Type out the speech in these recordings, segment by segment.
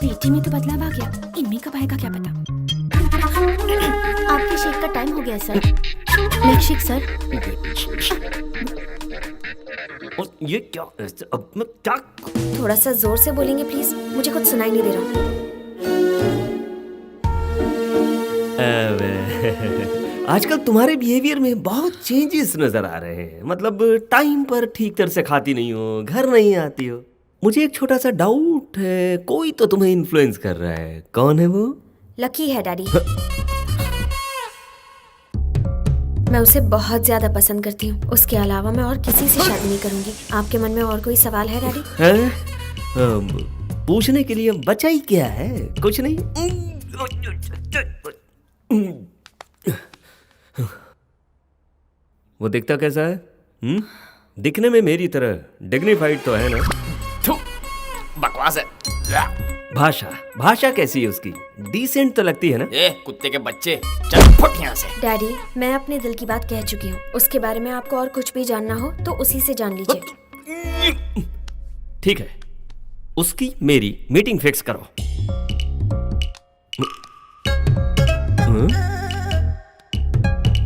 बेटी में तो बदलाव आ गया, इनमें कब आएगा क्या पता। आपके शेक का टाइम हो गया सर। Milk shake sir. और ये क्या? अब मैं क्या? थोड़ा सा जोर से बोलेंगे प्लीज, मुझे कुछ सुनाई नहीं दे रहा। आजकल तुम्हारे बिहेवियर में बहुत चेंजेस नजर आ रहे हैं। मतलब टाइम पर ठीक तरह से खाती नहीं हो, घर नहीं आती हो। मुझे एक छोटा सा डाउट है, कोई तो तुम्हें इन्फ्लुएंस कर रहा है। कौन है वो? लकी है डैडी। मैं उसे बहुत ज्यादा पसंद करती हूँ। उसके अलावा मैं और किसी से शादी नहीं करूंगी। आपके मन में और कोई सवाल है डैडी? है? पूछने के लिए बचा ही क्या है? कुछ नहीं। वो दिखता कैसा है? दिखने में मेरी तरह डिग्निफाइड तो है ना? बकवास है। भाषा कैसी है उसकी? डिसेंट तो लगती है ना? ए कुत्ते के बच्चे, चल फुट यहाँ से। डैडी, मैं अपने दिल की बात कह चुकी हूँ। उसके बारे में आपको और कुछ भी जानना हो तो उसी से जान लीजिए। ठीक है, उसकी मेरी मीटिंग फिक्स करो।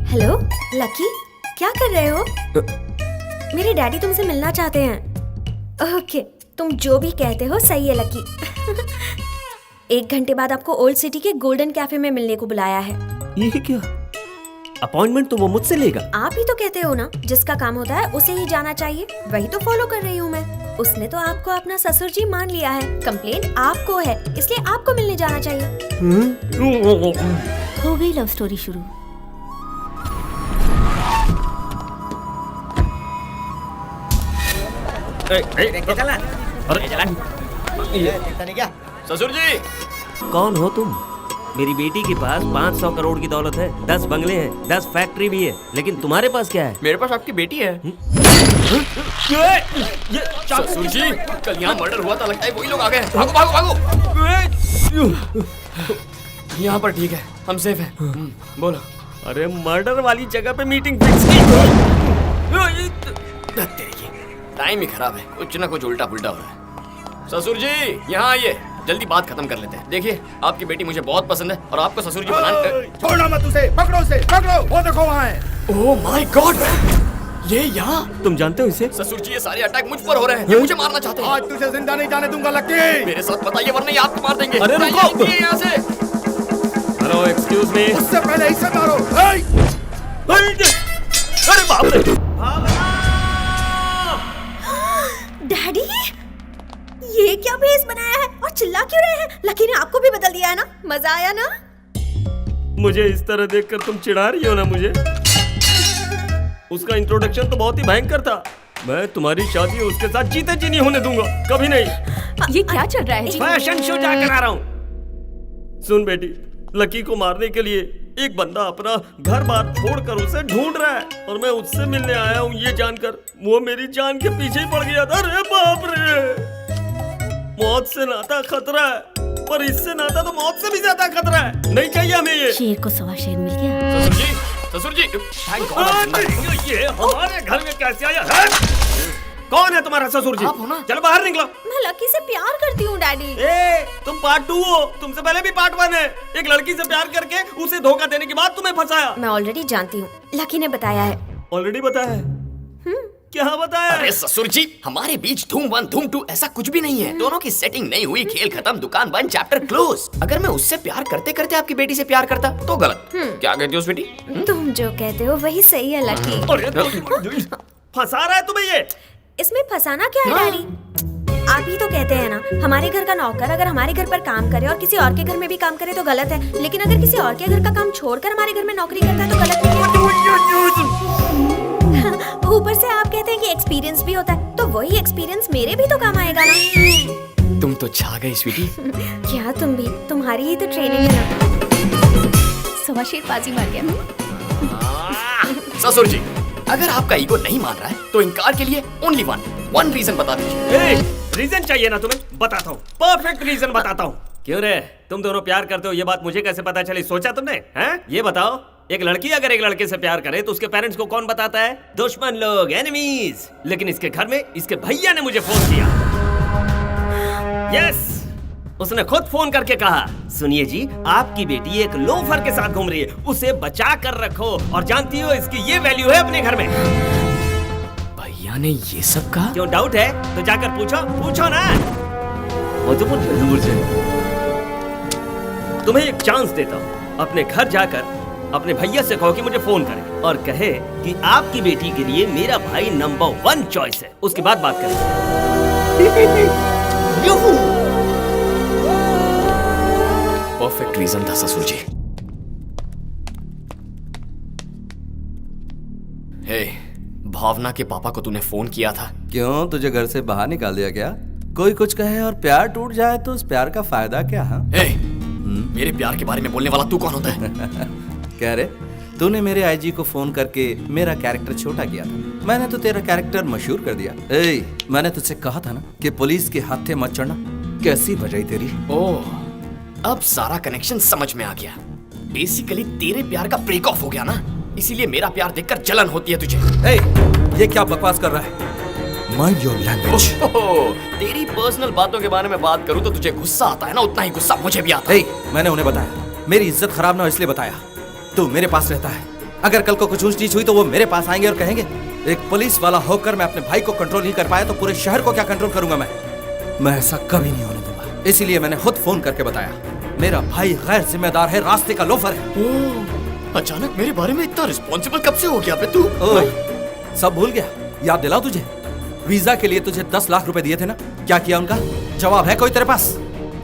हेलो लकी, क्या कर रहे हो? मेरे डैडी तुमसे मिलना चाहते हैं। ओके, तुम जो भी कहते हो सही है लकी। 1 घंटे बाद आपको ओल्ड सिटी के गोल्डन कैफे में मिलने को बुलाया है। ये क्या? अपॉइंटमेंट तो वो मुझसे लेगा। आप ही तो कहते हो ना, जिसका काम होता है उसे ही जाना चाहिए। वही तो फॉलो कर रही हूँ मैं। उसने तो आपको अपना ससुर जी मान लिया है। कंप्लेंट आपको है, इसलिए आपको मिलने जाना चाहिए। हो गई लव स्टोरी शुरू। ससुर जी, कौन हो तुम? मेरी बेटी के पास 500 करोड़ की दौलत है, 10 बंगले हैं, 10 फैक्ट्री भी है, लेकिन तुम्हारे पास क्या है? मेरे पास आपकी बेटी है। ससुर जी, कल यहाँ मर्डर हुआ था, लगता है वही लोग आ गए। भागो भागो भागो। यहाँ पर ठीक है, हम सेफ हैं। बोलो। अरे मर्डर वाली जगह पे मीटिंग फिक्स की। टाइम ही खराब है, कुछ ना कुछ उल्टा पुल्टा हो रहा है। ससुर जी यहाँ आइए, जल्दी बात खत्म कर लेते हैं। देखिए, आपकी बेटी मुझे बहुत पसंद है और आपको ससुर जी बनाने। छोड़ना मत उसे, पकड़ो उसे, पकड़ो। वो देखो वहाँ है। ओह माय गॉड, ये यहाँ? तुम जानते हो इसे? ससुर जी, ये सारे अटैक मुझ पर हो रहे हैं। ये मुझे मारना चाहते हैं। आज तुझे जिंदा नहीं जाने दूंगा लकी। मेरे साथ बताइए, वरना ये आपको मार देंगे। अरे रुको। यहाँ से। Hello, excuse me. उससे पहले इसे मारो। अरे बाप रे! डैडी, ये क्या भेस बनाया है और चिल्ला क्यों रहे हैं? लकी ने आपको भी बदल दिया है ना? मजा आया ना? मुझे इस तरह देखकर तुम चिढ़ा रही हो ना मुझे? उसका इंट्रोडक्शन तो बहुत ही भयंकर था। मैं तुम्हारी शादी उसके साथ जीते जी नहीं होने दूंगा, कभी नहीं। ये क्या चल रहा है? फैशन शो जाकर आ रहा हूँ। सुन बेटी, लकी को मारने के लिए एक बंदा अपना घर बार छोड़कर उसे ढूंढ रहा है और मैं उससे मिलने आया हूँ ये जानकर वो मेरी जान के पीछे ही पड़ गया था। अरे बाप रे! मौत से नाता खतरा है, पर इससे नाता तो मौत से भी ज्यादा खतरा है। नहीं चाहिए हमें ये। शेर को सवा शेर मिल गया। ससुर जी, थैंक गॉड। ये हमारे घर में कैसे आया है? कौन है तुम्हारा ससुर जी? आप हो ना? चलो बाहर निकलो। मैं लकी से प्यार करती हूँ डैडी। तुम पार्ट 2 हो, तुमसे पहले भी पार्ट 1 है। एक लड़की से प्यार करके उसे धोखा देने के बाद तुम्हें फंसाया। मैं ऑलरेडी जानती हूँ, लकी ने बताया है। ऑलरेडी बताया है? क्या बताया? अरे ससुर जी, हमारे बीच धूम 1 धूम 2 ऐसा कुछ भी नहीं है। दोनों की सेटिंग नहीं हुई, खेल खत्म, दुकान बंद, चैप्टर क्लोज। अगर मैं उससे प्यार करते करते आपकी बेटी से प्यार करता तो गलत। क्या कहती हो उस बेटी? तुम जो कहते हो वही सही है लकी। फंसा रहा है तुम्हें ये? इसमें फंसाना क्या है डैडी? आप ही तो कहते हैं ना, हमारे घर का नौकर अगर हमारे घर पर काम करे और किसी और के घर में भी काम करे तो गलत है, लेकिन अगर किसी और के घर का काम छोड़कर हमारे घर में नौकरी करता है तो गलत नहीं है। ऊपर से आप कहते हैं कि एक्सपीरियंस भी होता है, तो वही एक्सपीरियंस मेरे भी तो काम आएगा ना। तुम तो छा गई स्वीटी। क्या तुम भी? तुम्हारी ही तो ट्रेनिंग है ना। सवा शेर बाजी मार गया। ससुर जी, अगर आपका ईगो नहीं मान रहा है तो इनकार के लिए ओनली वन रीजन बता दीजिए। रीजन चाहिए ना तुम्हें? बताता हूँ, परफेक्ट रीजन बताता हूँ। क्यों रे, तुम दोनों प्यार करते हो ये बात मुझे कैसे पता चली? सोचा तुमने? हैं? ये बताओ, एक लड़की अगर एक लड़के से प्यार करे तो उसके पेरेंट्स को कौन बताता है? दुश्मन लोग, एनिमीज। लेकिन इसके घर में इसके भैया ने मुझे फोन किया। यस, उसने खुद फोन करके कहा, सुनिए जी, आपकी बेटी एक लोफर के साथ घूम रही है, उसे बचा कर रखो। और जानती हो इसकी ये वैल्यू है अपने घर में। भैया ने ये सब कहा? क्यों डाउट है तो जाकर पूछो ना। वो तो बहुत दूर से। तुम्हें एक चांस देता हूँ, अपने घर जाकर अपने भैया से कहो कि मुझे फोन करे और कहे कि आपकी बेटी के लिए मेरा भाई नंबर 1 चॉइस है। उसके बाद बात करेंगे। परफेक्ट रीजन था ससुर जी। हे, भावना के पापा को तूने फोन किया था? क्यों, तुझे घर से बाहर निकाल दिया क्या? कोई कुछ कहे और प्यार टूट जाए तो उस प्यार का फायदा क्या? हाँ, मेरे प्यार के बारे में बोलने वाला तू कौन होता है? कह रहे तूने मेरे आईजी को फोन करके मेरा कैरेक्टर छोटा किया था, मैंने तो तेरा कैरेक्टर मशहूर कर दिया। मैंने तुझसे कहा था ना कि पुलिस के हाथे मत चढ़ना। कैसी बजाई तेरी। ओह, अब सारा कनेक्शन समझ में आ गया। बेसिकली तेरे प्यार का ब्रेक ऑफ हो गया ना, इसीलिए मेरा प्यार देखकर जलन होती है तुझे। ये क्या बकवास कर रहा है? Mind your language. तेरी पर्सनल बातों के बारे में बात करूं तो तुझे गुस्सा आता है ना, उतना ही गुस्सा मुझे भी आता है। मैंने उन्हें बताया, मेरी इज्जत खराब ना हो इसलिए बताया। तू मेरे पास रहता है, अगर कल को कुछ ऊंच नीच हुई तो वो मेरे पास आएंगे और कहेंगे एक पुलिस वाला होकर मैं अपने भाई को कंट्रोल नहीं कर पाया तो पूरे शहर को क्या कंट्रोल करूंगा मैं ऐसा कभी नहीं होने दूंगा। इसीलिए मैंने खुद फोन करके बताया, मेरा भाई गैर जिम्मेदार है, रास्ते का लोफर है। अचानक मेरे बारे में इतना रिस्पॉन्सिबल कब से हो गया बे तू? सब भूल गया? याद दिलाओ तुझे, वीजा के लिए तुझे 10 लाख रुपए दिए थे ना, क्या किया उनका? जवाब है कोई तेरे पास?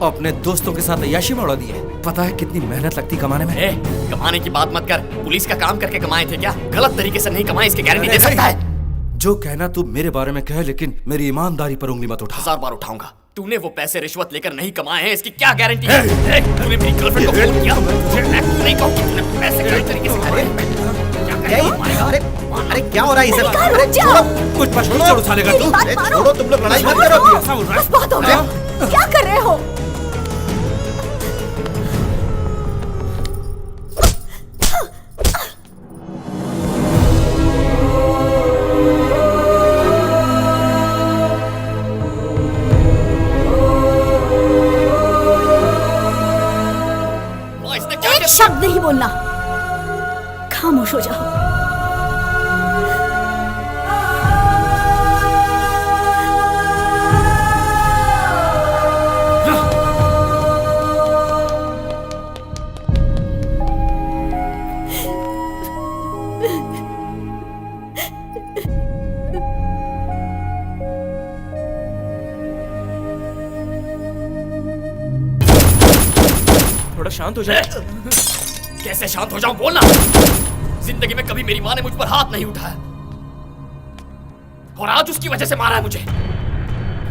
अपने दोस्तों के साथ अय्याशी में उड़ा दिए। पता है कितनी मेहनत लगती कमाने में? कमाने की बात मत कर, पुलिस का काम करके कमाए थे क्या? गलत तरीके से नहीं कमाए, इसकी गारंटी दे सकता है? जो कहना तू मेरे बारे में कह, लेकिन मेरी ईमानदारी पर उंगली मत उठा। 1000 बार उठाऊंगा। तूने वो पैसे रिश्वत लेकर नहीं कमाए हैं, इसकी क्या गारंटी है? तूने मेरी गर्लफ्रेंड को फोन किया, नहीं कहूं कि तूने पैसे गलत तरीके से खाए। अरे क्या हो रहा है इसे? अरे छोड़ो, कुछ पछोड़ छोड़ उछालेगा तू? छोड़ो, तुम लोग लड़ाई मत करो। ऐसा हो रहा है? बहुत हो गया, क्या कर रहे हो? एक शब्द नहीं बोलना, खामोश हो जाओ। थोड़ा शांत हो जाए। कैसे शांत हो जाऊं, बोलना। जिंदगी में कभी मेरी माँ ने मुझ पर हाथ नहीं उठाया और आज उसकी वजह से मारा है मुझे।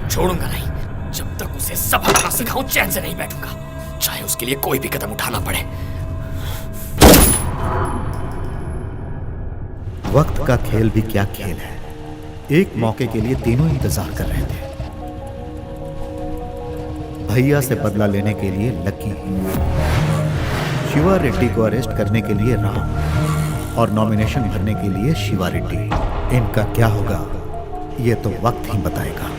छोड़ूंगा नहीं, जब तक उसे सबक ना सिखाऊं चैन से नहीं बैठूंगा, चाहे उसके लिए कोई भी कदम उठाना पड़े। वक्त का खेल भी क्या खेल है। एक मौके के लिए तीनों इंतजार कर रहे थे। भैया से बदला लेने के लिए लकी, शिवा रेड्डी को अरेस्ट करने के लिए राम और नॉमिनेशन भरने के लिए शिवा रेड्डी। इनका क्या होगा ये तो वक्त ही बताएगा।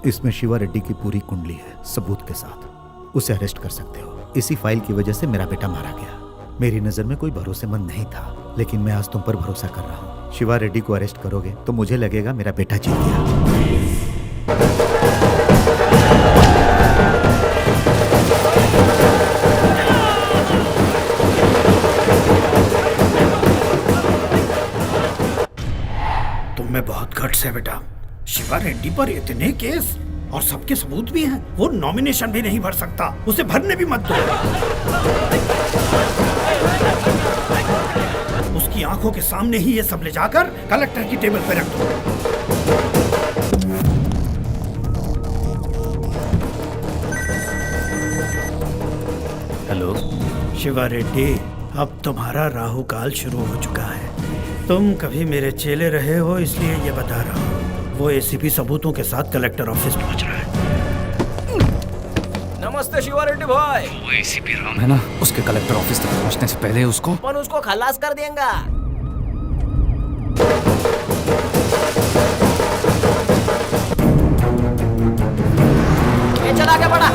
इसमें शिवा रेड्डी की पूरी कुंडली है, सबूत के साथ। उसे अरेस्ट कर सकते हो। इसी फाइल की वजह से मेरा बेटा मारा गया। मेरी नजर में कोई भरोसेमंद नहीं था, लेकिन मैं आज तुम पर भरोसा कर रहा हूँ। शिवा रेड्डी को अरेस्ट करोगे तो मुझे लगेगा मेरा बेटा जीत गया। तुम में बहुत गट्स है बेटा। शिवा रेड्डी पर इतने केस और सबके सबूत भी हैं। वो नॉमिनेशन भी नहीं भर सकता, उसे भरने भी मत दो। उसकी आंखों के सामने ही ये सब ले जाकर कलेक्टर की टेबल पर रख दो। हेलो शिवा रेड्डी, अब तुम्हारा राहु काल शुरू हो चुका है। तुम कभी मेरे चेले रहे हो इसलिए ये बता रहा हूँ। वो एसीपी सबूतों के साथ कलेक्टर ऑफिस पहुंच रहा है। नमस्ते शिवा रेड्डी भाई। वो एसीपी राम है ना, उसके कलेक्टर ऑफिस तक पहुंचने से पहले उसको अपन उसको खलास कर देंगे। ये चला के बड़ा।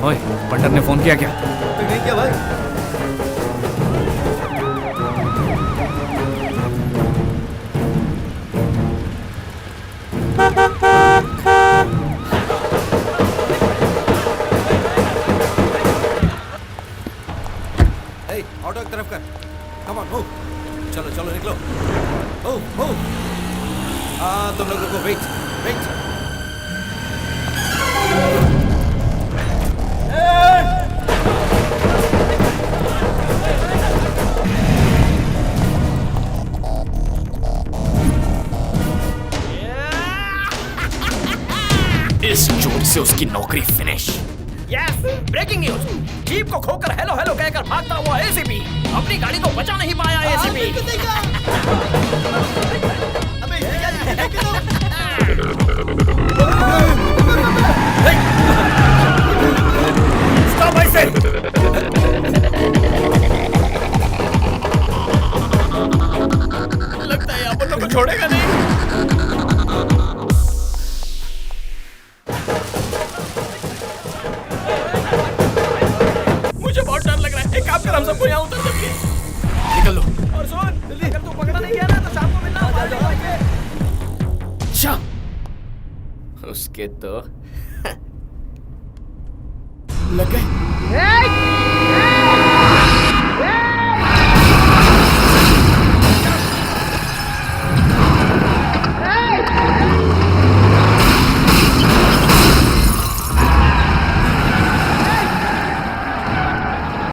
ओए, पंडित ने फोन किया क्या? नहीं किया भाई। ऑटो की तरफ कर। Come on move. चलो चलो निकलो। Move move. तुम लोग रुको, वेट वेट। इस चोट से उसकी नौकरी finish. Yes, breaking news. Jeep को खोकर हेलो हेलो कहकर भागता हुआ एसीपी अपनी गाड़ी को बचा नहीं पाया। एसीपी स्टॉप आई से। लगता है अपन लोग को छोड़ेगा नहीं। मुझे बहुत डर लग रहा है। एक काम कर, हम सबको यहाँ उतर सकते निकल लो। और सुन, अगर तू पकड़ा नहीं गया ना तो शाम को मिलना। अच्छा, उसके तो